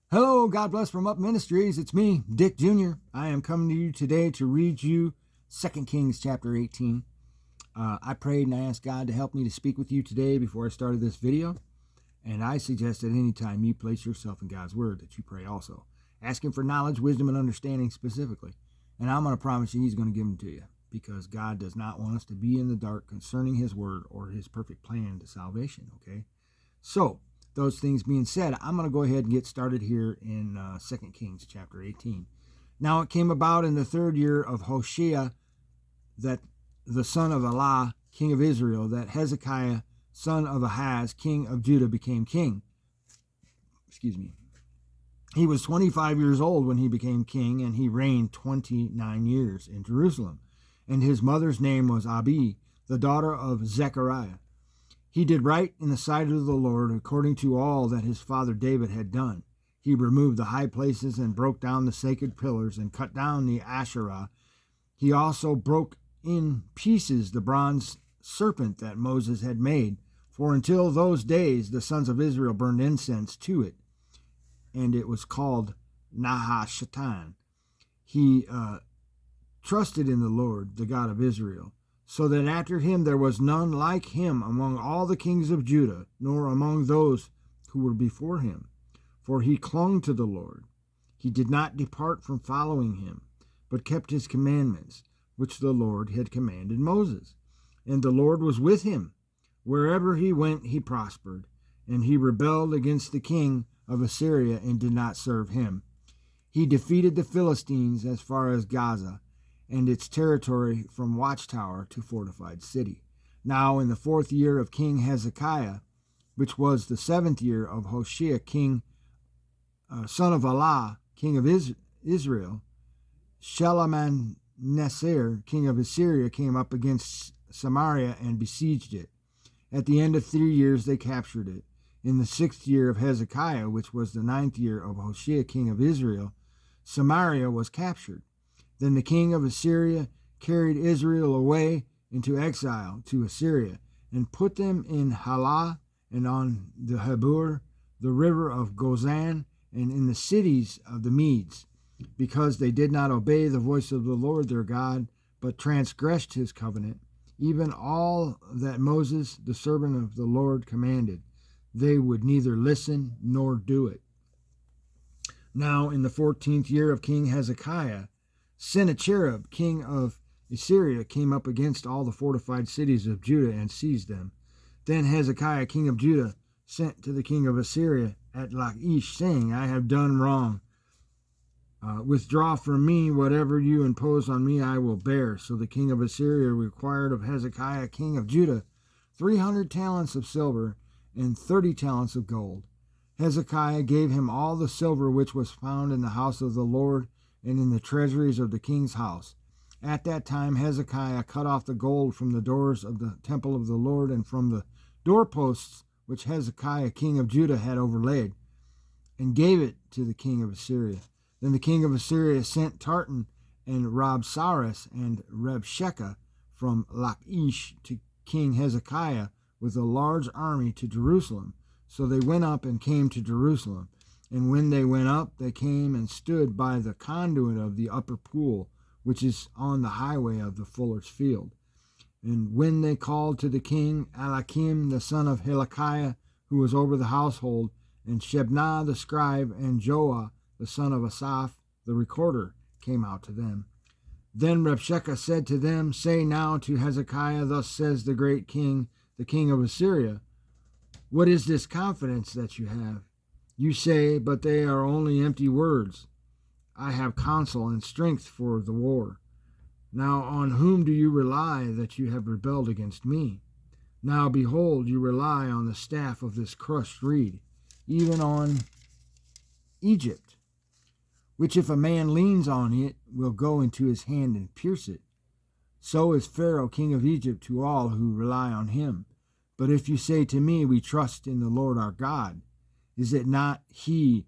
Hello, God bless from Up Ministries. It's me, Dick Jr. I am coming to you today to read you 2 Kings chapter 18. I prayed and I asked God to help me to speak with you today before I started this video. And I suggest that anytime you place yourself in God's Word that you pray also. Asking for knowledge, wisdom, and understanding specifically. And I'm going to promise you He's going to give them to you. Because God does not want us to be in the dark concerning His Word or His perfect plan to salvation, okay? So, those things being said, I'm going to go ahead and get started here in 2 Kings chapter 18. Now it came about in the 3rd year of Hoshea, that the son of Elah, king of Israel, that Hezekiah, son of Ahaz, king of Judah, became king. Excuse me. He was 25 years old when he became king, and he reigned 29 years in Jerusalem. And his mother's name was Abi, the daughter of Zechariah. He did right in the sight of the Lord, according to all that his father David had done. He removed the high places and broke down the sacred pillars and cut down the Asherah. He also broke in pieces the bronze serpent that Moses had made, for until those days the sons of Israel burned incense to it, and it was called Nahashatan. He trusted in the Lord, the God of Israel, so that after him there was none like him among all the kings of Judah, nor among those who were before him. For he clung to the Lord. He did not depart from following him, but kept his commandments, which the Lord had commanded Moses. And the Lord was with him. Wherever he went, he prospered. And he rebelled against the king of Assyria and did not serve him. He defeated the Philistines as far as Gaza, and its territory from watchtower to fortified city. Now in the 4th year of King Hezekiah, which was the 7th year of Hoshea, son of Elah, king of Israel, Shalmaneser, king of Assyria, came up against Samaria and besieged it. At the end of 3 years they captured it. In the 6th year of Hezekiah, which was the 9th year of Hoshea, king of Israel, Samaria was captured. Then the king of Assyria carried Israel away into exile to Assyria, and put them in Halah, and on the Habur, the river of Gozan, and in the cities of the Medes, because they did not obey the voice of the Lord their God, but transgressed his covenant, even all that Moses, the servant of the Lord, commanded. They would neither listen nor do it. Now in the 14th year of King Hezekiah, Sennacherib, king of Assyria, came up against all the fortified cities of Judah and seized them. Then Hezekiah, king of Judah, sent to the king of Assyria at Lachish, saying, I have done wrong. Withdraw from me. Whatever you impose on me, I will bear. So the king of Assyria required of Hezekiah, king of Judah, 300 talents of silver and 30 talents of gold. Hezekiah gave him all the silver which was found in the house of the Lord and in the treasuries of the king's house. At that time Hezekiah cut off the gold from the doors of the temple of the Lord and from the doorposts which Hezekiah king of Judah had overlaid, and gave it to the king of Assyria. Then the king of Assyria sent Tartan and Rabsaris and Rabshakeh from Lachish to King Hezekiah with a large army to Jerusalem. So they went up and came to Jerusalem. And when they went up, they came and stood by the conduit of the upper pool, which is on the highway of the fuller's field. And when they called to the king, Eliakim the son of Hilkiah, who was over the household, and Shebna the scribe, and Joah the son of Asaph the recorder, came out to them. Then Rabshakeh said to them, Say now to Hezekiah, Thus says the great king, the king of Assyria, What is this confidence that you have? You say, but they are only empty words. I have counsel and strength for the war. Now on whom do you rely that you have rebelled against me? Now behold, you rely on the staff of this crushed reed, even on Egypt, which if a man leans on it, will go into his hand and pierce it. So is Pharaoh king of Egypt to all who rely on him. But if you say to me, We trust in the Lord our God, is it not he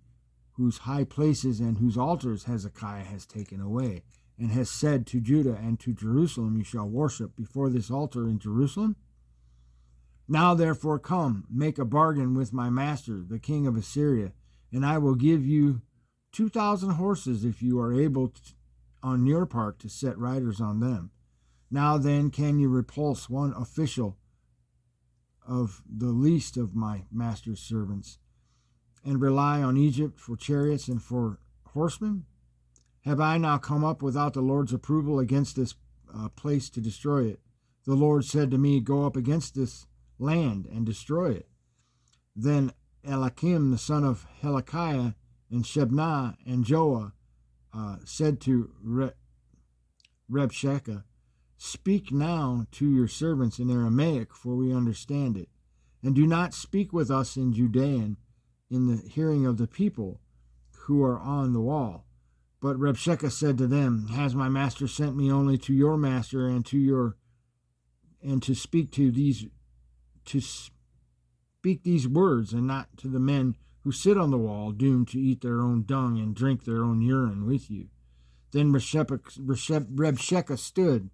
whose high places and whose altars Hezekiah has taken away, and has said to Judah and to Jerusalem, You shall worship before this altar in Jerusalem? Now therefore come, make a bargain with my master, the king of Assyria, and I will give you 2,000 horses if you are able on your part to set riders on them. Now then, can you repulse one official of the least of my master's servants and rely on Egypt for chariots and for horsemen? Have I now come up without the Lord's approval against this place to destroy it? The Lord said to me, go up against this land and destroy it. Then Eliakim, the son of Hilkiah, and Shebna and Joah said to Rabshakeh, speak now to your servants in Aramaic, for we understand it. And do not speak with us in Judean in the hearing of the people who are on the wall. But Rabshakeh said to them, has my master sent me only to your master and to speak these words, and not to the men who sit on the wall, doomed to eat their own dung and drink their own urine with you? Then Rabshakeh stood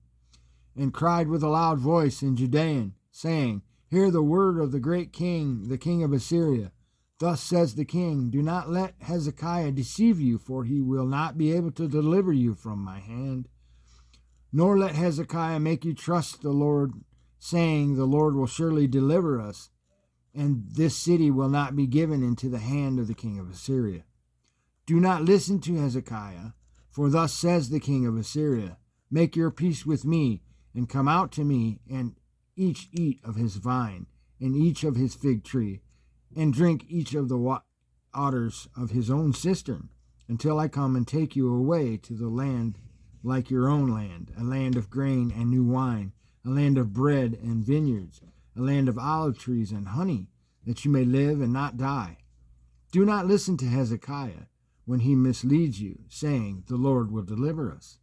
and cried with a loud voice in Judean, saying, hear the word of the great king, the king of Assyria. Thus says the king, do not let Hezekiah deceive you, for he will not be able to deliver you from my hand. Nor let Hezekiah make you trust the Lord, saying, the Lord will surely deliver us, and this city will not be given into the hand of the king of Assyria. Do not listen to Hezekiah, for thus says the king of Assyria, make your peace with me, and come out to me, and each eat of his vine, and each of his fig tree, and drink each of the waters of his own cistern, until I come and take you away to the land like your own land, a land of grain and new wine, a land of bread and vineyards, a land of olive trees and honey, that you may live and not die. Do not listen to Hezekiah when he misleads you, saying, the Lord will deliver us.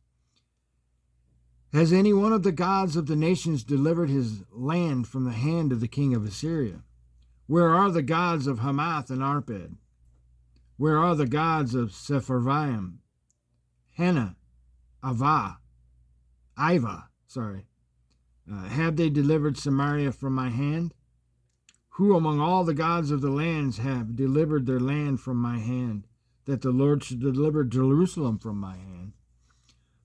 Has any one of the gods of the nations delivered his land from the hand of the king of Assyria? Where are the gods of Hamath and Arpad? Where are the gods of Sepharvaim, Hena, Iva? Have they delivered Samaria from my hand? Who among all the gods of the lands have delivered their land from my hand, that the Lord should deliver Jerusalem from my hand?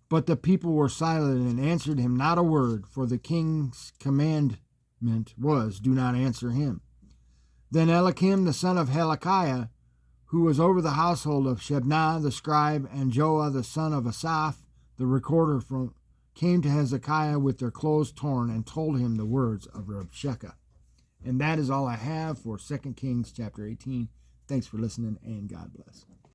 But the people were silent and answered him not a word, for the king's commandment was, do not answer him. Then Eliakim, the son of Hilkiah, who was over the household of Shebna the scribe, and Joah the son of Asaph, the recorder, came to Hezekiah with their clothes torn and told him the words of Rabshakeh. And that is all I have for 2 Kings chapter 18. Thanks for listening, and God bless.